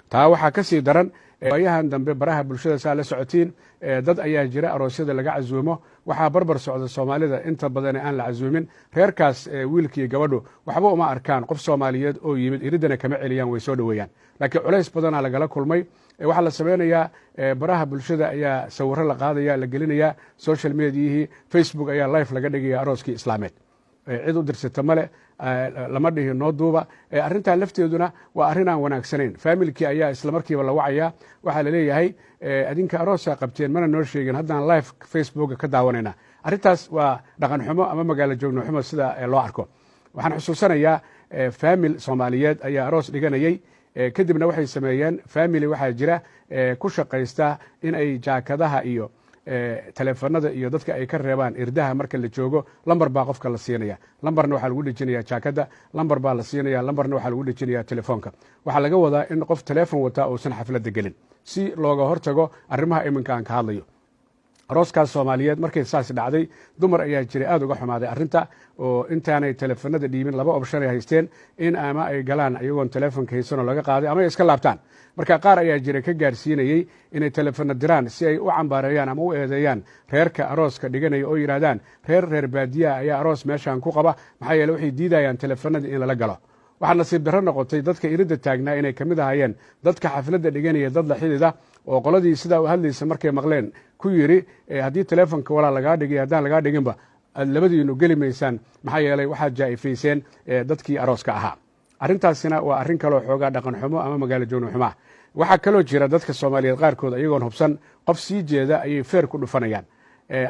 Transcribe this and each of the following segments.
taa waxaa ka sii daran waayahan dambe baraha bulshada saa la socotiin dad ayaa jira aroosyada laga casuumo waxaa barbar socda soomaalida inta badan aan la casuumin reerkaas wiilkii gabadhu waxba uma arkaan qof soomaaliyeed oo yimid iridana kama celiyaan way soo dhoweeyaan laakiin culays badanaa lagala kulmay waxaa la samaynayaa baraha bulshada ayaa sawiro la qaadaya la gelinaya social mediahii facebook ayaa life laga dhigaya arooskii islaameed cid u dirsata male lama dhihi noo duuba arrintaa lafteeduna waa arrin aan wanaagsanayn faamilkii ayaa isla markiiba la wacaya waxaa laleeyahay adinka aroosaa qabteen mana noo sheegin haddaan live facebooka ka daawanayna arrintaas waa dhaqan xumo ama magaalo joogno xumo sida loo arko waxaan xusuusanayaa faamil soomaaliyeed ayaa aroos dhiganayey kadibna waxay sameeyeen family waxaa jira ku shaqaysta in ay jaakadaha iyo teleefanada iyo dadka ay ka reebaan irdaha marka la joogo lambar baa qofka la siinaya lambarna waxaa lagu dhejinaya jaakada lambar baa la siinaya lambarna waxaa lagu dhejinaya telefoonka waxaa laga wadaa in qof teleefon wataa uusan xafladda gelin si looga hortago arrimaha iminka aan ka hadlayo arooskaas soomaaliyeed markay saas dhacday dumar ayaa jiray aad uga xumaaday arrinta oo intaanay teleefanada dhiibin laba option ay haysteen in ama ay galaan iyagoon teleefonka haysanoo laga qaaday ama ay iska laabtaan marka qaar ayaa jira ka gaarsiinayey inay teleefano diraan si ay u cambaareeyaan ama u eedeeyaan reerka arooska dhiganaya oo yidhaahdaan reer baadiyaha ayaa aroos meeshaan ku qaba maxaa yeele waxay diidayaan teleefanadii in lala galo waxaa nasiib darro noqotay dadka iridda taagnaa inay ka mid ahaayeen dadka xafladda dhiganaya dad la xidida oo qoladii sidaa u hadlaysa markay maqleen ku yidhi haddii teleefonka walaa lagaa dhigay haddaan lagaa dhiginba aad labadiinu geli maysaan maxaa yeelay waxaad jaa'ifayseen dadkii arooska ahaa arrintaasina waa arrin kaloo xoogaa dhaqan xumo ama magaalo joogno xumaa waxaa kaloo jira dadka soomaaliyeed qaarkood ayagoon hubsan qof sii jeeda ayay feer ku dhufanayaan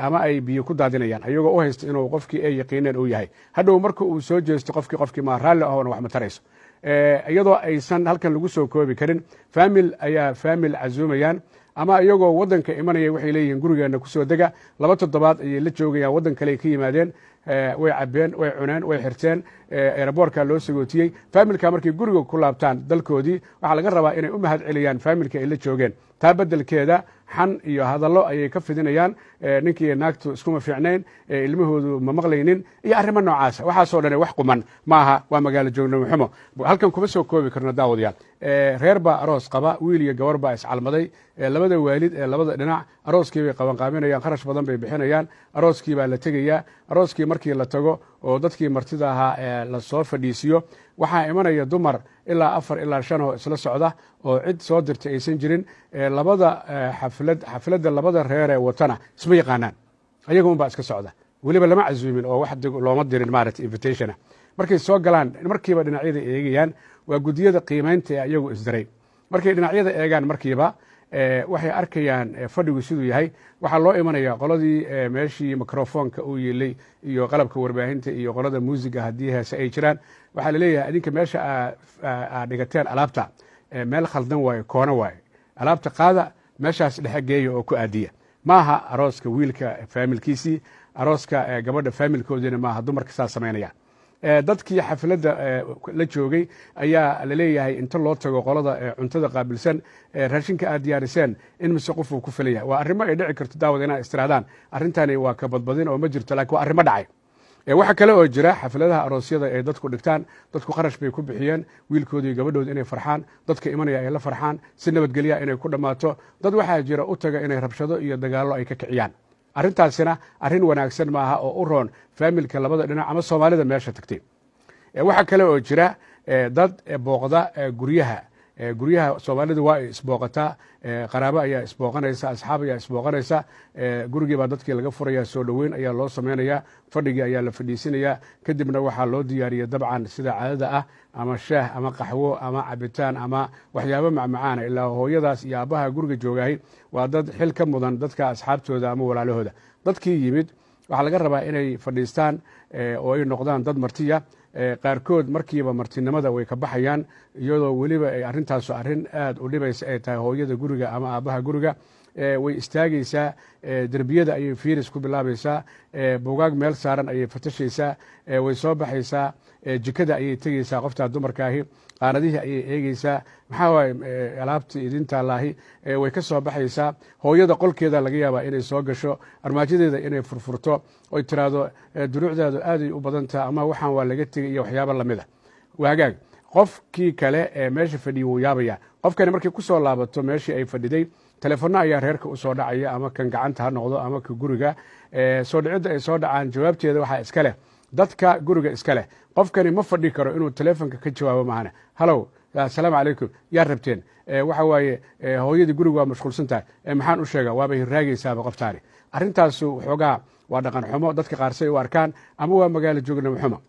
ama ay biyo ku daadinayaan ayagoo u haysta inuu qofkii ay yaqiineen uu yahay hadhow marka uu soo jeesto qofkii ma raalli ahoona wax ma tarayso iyadoo aysan halkan lagu soo koobi karin faamil ayaa faamil casuumayaan ama iyagoo waddanka imanaya waxay leeyihiin gurigeenna kusoo dega 2 toddobaad ayay la joogayaan waddan kale ay ka yimaadeen way cabeen way cuneen way xirteen eraboorka loo sagootiyey faamilka markay guriga ku laabtaan dalkoodii waxaa laga rabaa inay u mahad celiyaan faamilka ay la joogeen taa beddelkeeda xan iyo hadallo ayay ka fidinayaan ninkii naagtu iskuma fiicnayn ilmahoodu ma maqlaynin iyo arrimo noocaasa waxaasoo dhan wax quman maaha waa magaalo joognimo xumo halkan kuma soo koobi karno daawadayaal reer baa aroos qaba wiil iyo gabar baa iscalmaday labada waalid ee labada dhinac arooskii bay qabanqaabinayaan kharash badan bay bixinayaan arooskii baa la tegayaa arooskii markii la tago oo dadkii martida ahaa la soo fadhiisiyo waxaa imanaya dumar ilaa 4 ilaa 5 oo isla socda oo cid soo dirtay aysan jirin labada xafladda labada reer ee watana isma yaqaanaan ayaga un baa iska socda weliba lama casuumin oo wax looma dirin maaragtay invitationa markay soo galaan markiiba dhinacyada eegayaan waa guddiyada qiimaynta ee iyagu isdiray markay dhinacyada eegaan markiiba waxay arkayaan fadhigu siduu yahay waxaa loo imanaya qoladii meeshii microfonka uu yeelay iyo qalabka warbaahinta iyo qolada muusiga haddii heese ay jiraan waxaa laleeyahay adinka meesha aad dhigateen alaabta meel khaldan waaye koona waaye alaabta qaada meeshaas dhexe geeya oo ku aadiya maaha arooska wiilka faamilkiisii arooska gabadha faamilkoodiina maaha dumarka saa samaynaya dadkii xafladda la joogay ayaa laleeyahay inta loo tago qolada cuntada qaabilsan raashinka aad diyaariseen in mise qofuu ku filaya waa arrimo ay dhici karto daawad inaa istiraadaan arrintani waa ka badbadin oo ma jirto laakiin waa arrimo dhacay waxaa kale oo jira xafladaha aroosyada ee dadku dhigtaan dadku kharash bay ku bixiyeen wiilkoodii gabadhooda inay farxaan dadka imanaya ay la farxaan si nabadgelya inay ku dhammaato dad waxaa jira u taga inay rabshado iyo dagaallo ay ka kiciyaan arrintaasina arrin wanaagsan maaha oo u roon faamilka labada dhinac ama soomaalida meesha tagtay waxaa kale oo jira dad booqda guryaha soomaalida waa ay isbooqataa qaraabo ayaa isbooqanaysa asxaab ayaa isbooqanaysa gurigii baa dadkii laga furaya soo dhoweyn ayaa loo samaynaya fadhigii ayaa la fadhiisinaya kadibna waxaa loo diyaariya dabcan sida caadada ah ama shaah ama qaxwo ama cabitaan ama waxyaabo macmacaana ilaa hooyadaas iyo aabbaha guriga joogahay waa dad xil ka mudan dadka asxaabtooda ama walaalahooda dadkii yimid waxaa laga rabaa inay fadhiistaan oo ay noqdaan dad martiya qaarkood markiiba martinimada way ka baxayaan iyadoo weliba ay arrintaasu arrin aad u dhibaysa ay tahay hooyada guriga ama aabbaha guriga way istaagaysaa derbiyada ayay fiiris ku bilaabaysaa bugaag meel saaran ayay fatashaysaa way soo baxaysaa jikada ayay tegaysaa qoftaa dumarkaahi qaanadihii ayay eegeysaa maxaa waaye alaabtii idintaalaahi way ka soo baxaysaa hooyada qolkeeda laga yaabaa inay soo gasho armaajadeeda inay furfurto oy tiraahdo duruucdaadu aaday u badantaha ama waxaan waa laga tegay iyo waxyaabo lamid a waa hagaag qofkii kale ee meesha fadhiyey wuu yaabaya. qofkani markay ku soo laabato meeshii ay fadhiday telefono ayaa reerka u soo dhacaya, ama kan gacanta ha noqdo ama ka guriga. soo dhicidda ay soo dhacaan jawaabteeda waxaa iska leh dadka guriga iska leh. qofkani ma fadhi karo inuu telefonka ka jawaabo maahane. halow assalaamu calaykum, yaa rabteen? waxa waaye hooyadii guriga waa mashquulsan tahay, maxaan u sheegaa? waaba hirraagaysaaba qoftaani. arrintaasu waxoogaa waa dhaqan xumo dadka qaar say u arkaan, ama waa magaalo joognimo xumo.